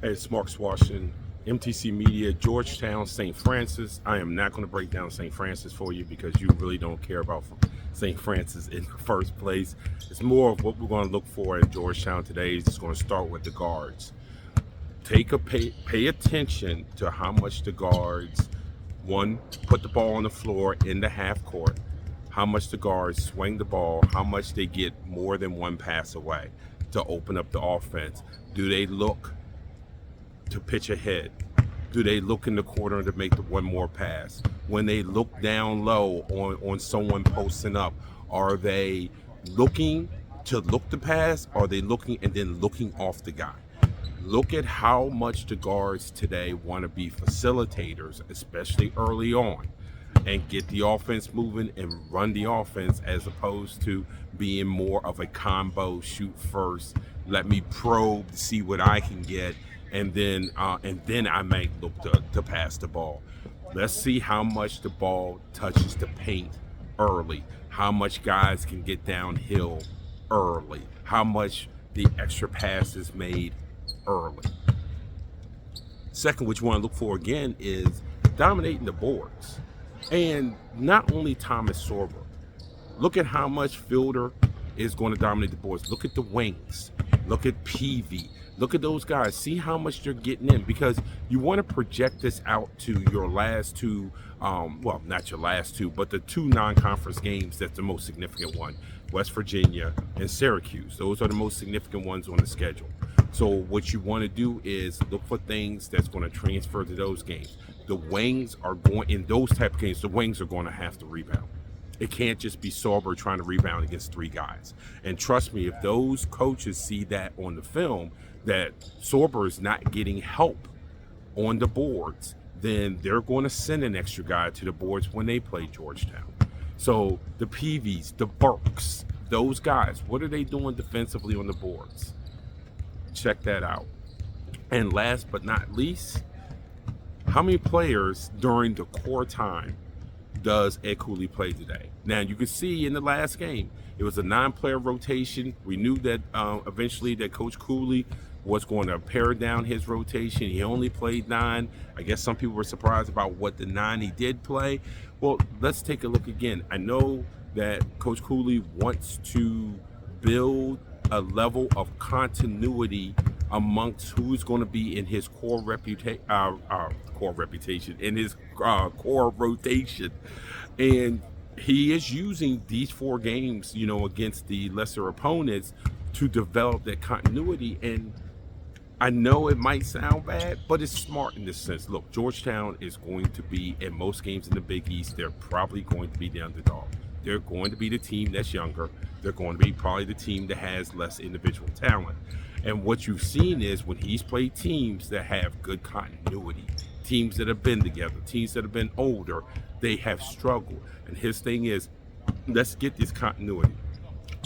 Hey, it's Mark Swashin, MTC Media, Georgetown, St. Francis. I am not going to break down St. Francis for you because you really don't care about St. Francis in the first place. It's more of what we're going to look for in Georgetown today. Is just going to start with the guards. Pay attention to how much the guards, one, put the ball on the floor in the half court, how much the guards swing the ball, how much they get more than one pass away to open up the offense. Do they look to pitch ahead? Do they look in the corner to make the one more pass? When they look down low on someone posting up, are they looking to look the pass? Or are they looking and then looking off the guy? Look at how much the guards today want to be facilitators, especially early on, and get the offense moving and run the offense as opposed to being more of a combo shoot first. Let me probe to see what I can get, and then I might look to pass the ball. Let's see how much the ball touches the paint early, how much guys can get downhill early, how much the extra pass is made early. Second, what you want to look for again is dominating the boards. And not only Thomas Sorber. Look at how much Fielder is going to dominate the boards. Look at the wings. Look at PV. Look at those guys. See how much they're getting in, because you want to project this out to your last two, well, not your last two, but the two non-conference games that's the most significant one, West Virginia and Syracuse. Those are the most significant ones on the schedule. So what you want to do is look for things that's going to transfer to those games. The wings are going, in those type of games, the wings are going to have to rebound. It can't just be Sorber trying to rebound against three guys. And trust me, if those coaches see that on the film, that Sorber is not getting help on the boards, then they're going to send an extra guy to the boards when they play Georgetown. So the PVs, the Burks, those guys, what are they doing defensively on the boards? Check that out. And last but not least, how many players during the core time does Ed Cooley play today? Now, you can see in the last game, it was a 9-player rotation. We knew that eventually that Coach Cooley was going to pare down his rotation. He only played 9. I guess some people were surprised about what the 9 he did play. Well, let's take a look again. I know that Coach Cooley wants to build a level of continuity amongst who's going to be in his core reputation, in his core rotation, and he is using these 4 games, against the lesser opponents to develop that continuity. And I know it might sound bad, but it's smart in this sense. Look, Georgetown is going to be, in most games in the Big East, they're probably going to be the underdog. They're going to be the team that's younger. They're going to be probably the team that has less individual talent. And what you've seen is when he's played teams that have good continuity, teams that have been together, teams that have been older, they have struggled. And his thing is, let's get this continuity.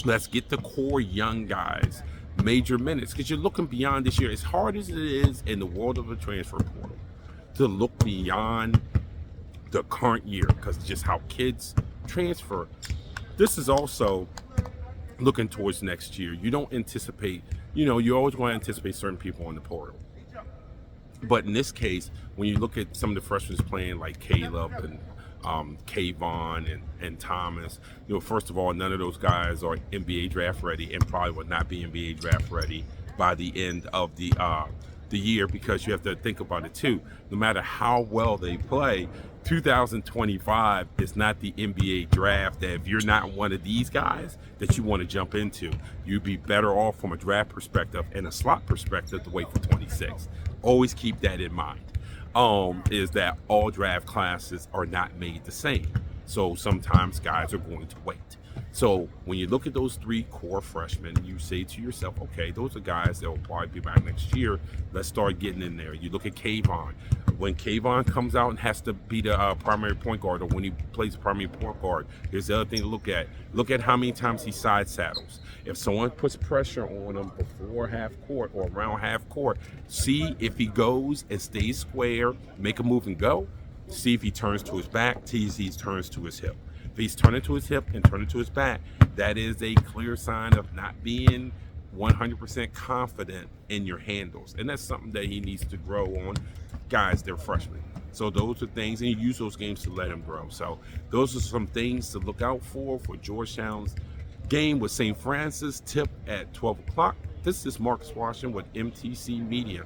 Let's get the core young guys major minutes, because you're looking beyond this year. As hard as it is in the world of the transfer portal to look beyond the current year, because just how kids transfer, this is also looking towards next year. You don't anticipate, you always want to anticipate certain people in the portal. But in this case, when you look at some of the freshmen playing like Caleb and Kayvon and Thomas, first of all, none of those guys are NBA draft ready and probably will not be NBA draft ready by the end of the year, because you have to think about it too. No matter how well they play, 2025 is not the NBA draft that if you're not one of these guys that you want to jump into, you'd be better off from a draft perspective and a slot perspective to wait for 26. Always keep that in mind. Is that all draft classes are not made the same. So sometimes guys are going to wait. So when you look at those 3 core freshmen, you say to yourself, okay, those are guys that will probably be back next year. Let's start getting in there. You look at Kayvon. When Kayvon comes out and has to be the primary point guard, or when he plays the primary point guard, here's the other thing to look at. Look at how many times he side saddles. If someone puts pressure on him before half court or around half court, see if he goes and stays square, make a move and go. See if he turns to his back, see if he turns to his hip. If he's turning to his hip and turning to his back, that is a clear sign of not being 100% confident in your handles. And that's something that he needs to grow on. Guys, they're freshmen. So those are things, and you use those games to let him grow. So those are some things to look out for Georgetown's game with St. Francis. Tip at 12 o'clock. This is Marcus Washington with MTC Media.